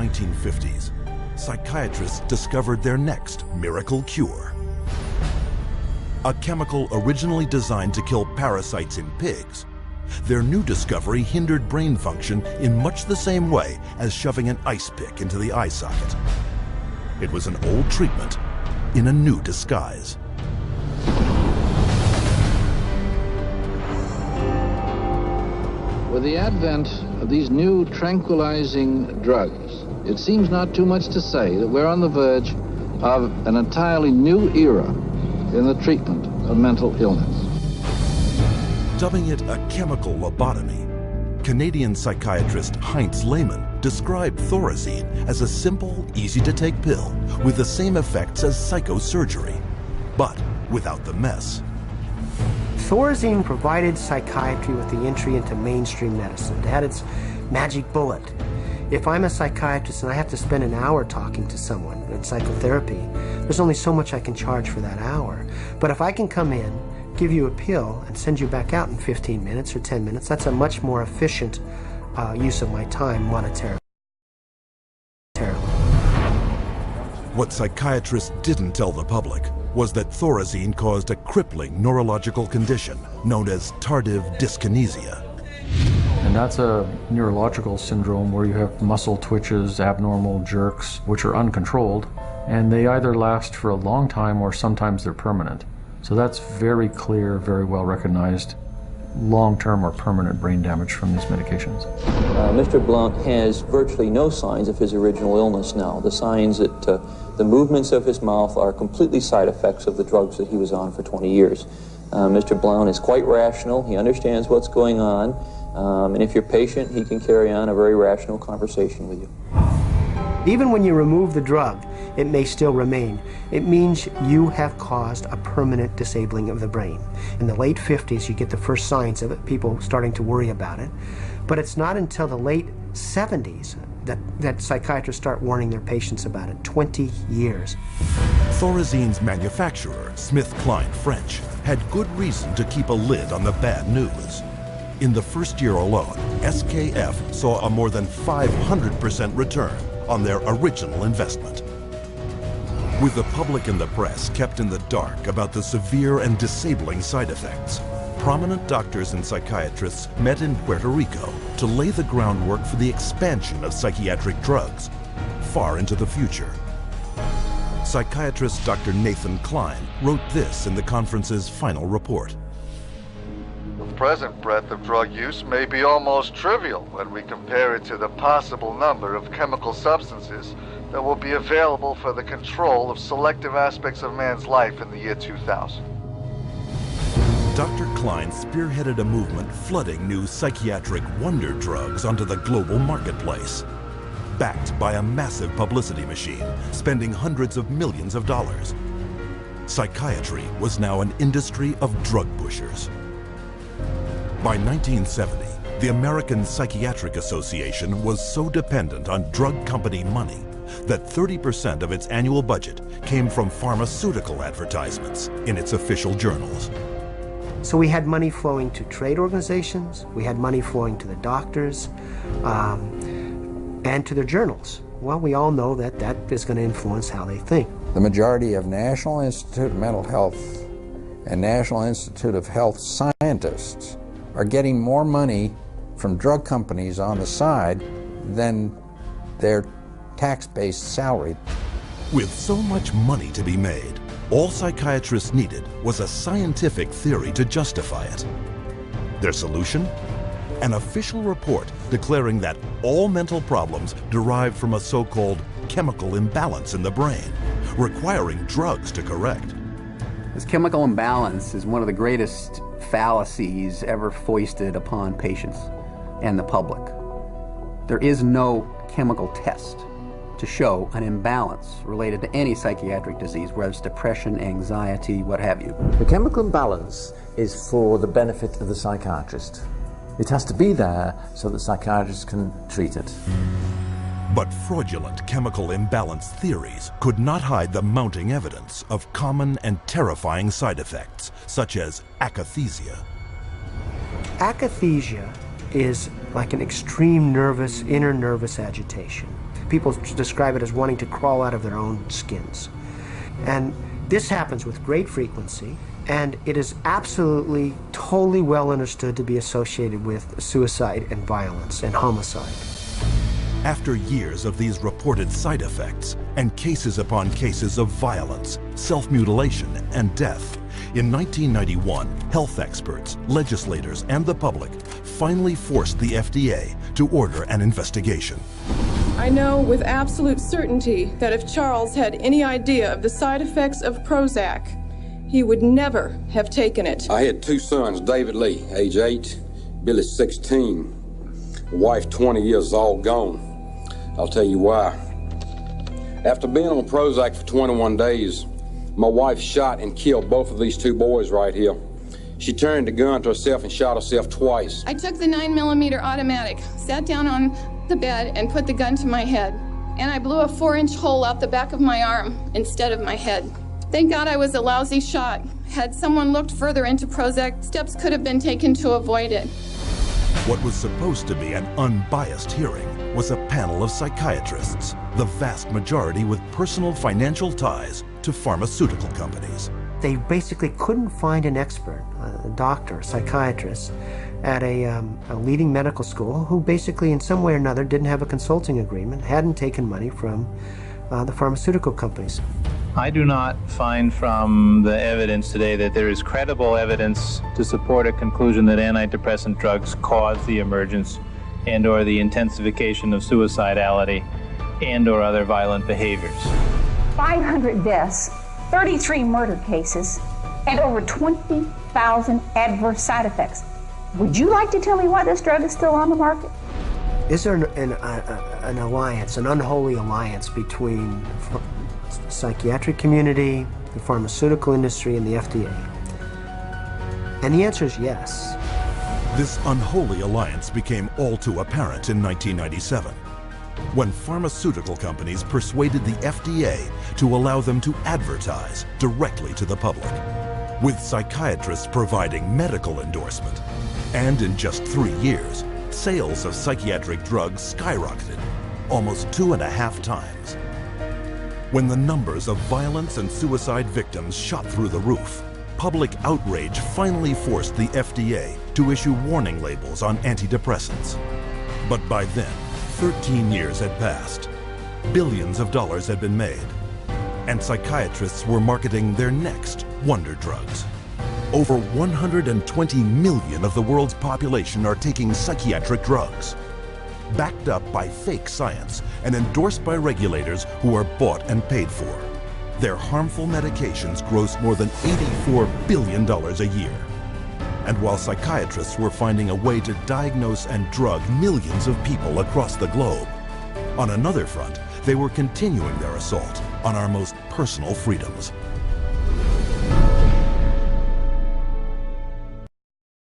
1950s, psychiatrists discovered their next miracle cure. A chemical originally designed to kill parasites in pigs, their new discovery hindered brain function in much the same way as shoving an ice pick into the eye socket. It was an old treatment in a new disguise. With the advent of these new tranquilizing drugs, it seems not too much to say that we're on the verge of an entirely new era in the treatment of mental illness. Dubbing it a chemical lobotomy, Canadian psychiatrist Heinz Lehmann described Thorazine as a simple, easy-to-take pill with the same effects as psychosurgery, but without the mess. Thorazine provided psychiatry with the entry into mainstream medicine. It had its magic bullet. If I'm a psychiatrist and I have to spend an hour talking to someone in psychotherapy, there's only so much I can charge for that hour. But if I can come in, give you a pill, and send you back out in 15 minutes or 10 minutes, that's a much more efficient use of my time monetarily. What psychiatrists didn't tell the public was that Thorazine caused a crippling neurological condition known as tardive dyskinesia. And that's a neurological syndrome where you have muscle twitches, abnormal jerks, which are uncontrolled, and they either last for a long time or sometimes they're permanent. So that's very clear, very well recognized, long-term or permanent brain damage from these medications. Mr. Blount has virtually no signs of his original illness now. The signs that the movements of his mouth are completely side effects of the drugs that he was on for 20 years. Mr. Blount is quite rational. He understands what's going on. And if you're patient, he can carry on a very rational conversation with you. Even when you remove the drug, it may still remain. It means you have caused a permanent disabling of the brain. In the late 50s, you get the first signs of it, people starting to worry about it. But it's not until the late 70s that psychiatrists start warning their patients about it. 20 years. Thorazine's manufacturer, SmithKline French, had good reason to keep a lid on the bad news. In the first year alone, SKF saw a more than 500% return on their original investment. With the public and the press kept in the dark about the severe and disabling side effects, prominent doctors and psychiatrists met in Puerto Rico to lay the groundwork for the expansion of psychiatric drugs far into the future. Psychiatrist Dr. Nathan Klein wrote this in the conference's final report. The present breadth of drug use may be almost trivial when we compare it to the possible number of chemical substances that will be available for the control of selective aspects of man's life in the year 2000. Dr. Klein spearheaded a movement flooding new psychiatric wonder drugs onto the global marketplace, backed by a massive publicity machine spending hundreds of millions of dollars. Psychiatry was now an industry of drug pushers. By 1970, the American Psychiatric Association was so dependent on drug company money that 30% of its annual budget came from pharmaceutical advertisements in its official journals. So we had money flowing to trade organizations, we had money flowing to the doctors, and to their journals. Well, we all know that that is going to influence how they think. The majority of National Institute of Mental Health and National Institute of Health scientists are getting more money from drug companies on the side than their tax-based salary. With so much money to be made, all psychiatrists needed was a scientific theory to justify it. Their solution? An official report declaring that all mental problems derive from a so-called chemical imbalance in the brain, requiring drugs to correct. This chemical imbalance is one of the greatest fallacies ever foisted upon patients and the public. There is no chemical test to show an imbalance related to any psychiatric disease, whether it's depression, anxiety, what have you. The chemical imbalance is for the benefit of the psychiatrist. It has to be there so that psychiatrists can treat it. But fraudulent chemical imbalance theories could not hide the mounting evidence of common and terrifying side effects, such as akathisia. Akathisia is like an extreme inner nervous agitation. people describe it as wanting to crawl out of their own skins. And this happens with great frequency, and it is absolutely, totally well understood to be associated with suicide and violence and homicide. After years of these reported side effects and cases upon cases of violence, self-mutilation, and death, in 1991, health experts, legislators, and the public finally forced the FDA to order an investigation. I know with absolute certainty that if Charles had any idea of the side effects of Prozac, he would never have taken it. I had two sons, David Lee, age 8, Billy 16, wife 20 years, all gone. I'll tell you why. After being on Prozac for 21 days, my wife shot and killed both of these two boys right here. She turned the gun to herself and shot herself twice. I took the 9mm automatic, sat down on the bed and put the gun to my head. And I blew a 4-inch hole out the back of my arm instead of my head. Thank God I was a lousy shot. Had someone looked further into Prozac, steps could have been taken to avoid it. What was supposed to be an unbiased hearing was a panel of psychiatrists, the vast majority with personal financial ties to pharmaceutical companies. They basically couldn't find an expert, a doctor, a psychiatrist, at a leading medical school who basically in some way or another didn't have a consulting agreement, hadn't taken money from the pharmaceutical companies. I do not find from the evidence today that there is credible evidence to support a conclusion that antidepressant drugs cause the emergence and or the intensification of suicidality and or other violent behaviors. 500 deaths, 33 murder cases, and over 20,000 adverse side effects. Would you like to tell me why this drug is still on the market? Is there an alliance, an unholy alliance between the psychiatric community, the pharmaceutical industry, and the FDA? And the answer is yes. This unholy alliance became all too apparent in 1997, when pharmaceutical companies persuaded the FDA to allow them to advertise directly to the public, with psychiatrists providing medical endorsement. And in just 3 years, sales of psychiatric drugs skyrocketed, almost 2.5 times. When the numbers of violence and suicide victims shot through the roof, public outrage finally forced the FDA to issue warning labels on antidepressants. But by then, 13 years had passed, billions of dollars had been made, and psychiatrists were marketing their next wonder drugs. Over 120 million of the world's population are taking psychiatric drugs, backed up by fake science and endorsed by regulators who are bought and paid for. Their harmful medications gross more than $84 billion a year. And while psychiatrists were finding a way to diagnose and drug millions of people across the globe, on another front, they were continuing their assault on our most personal freedoms.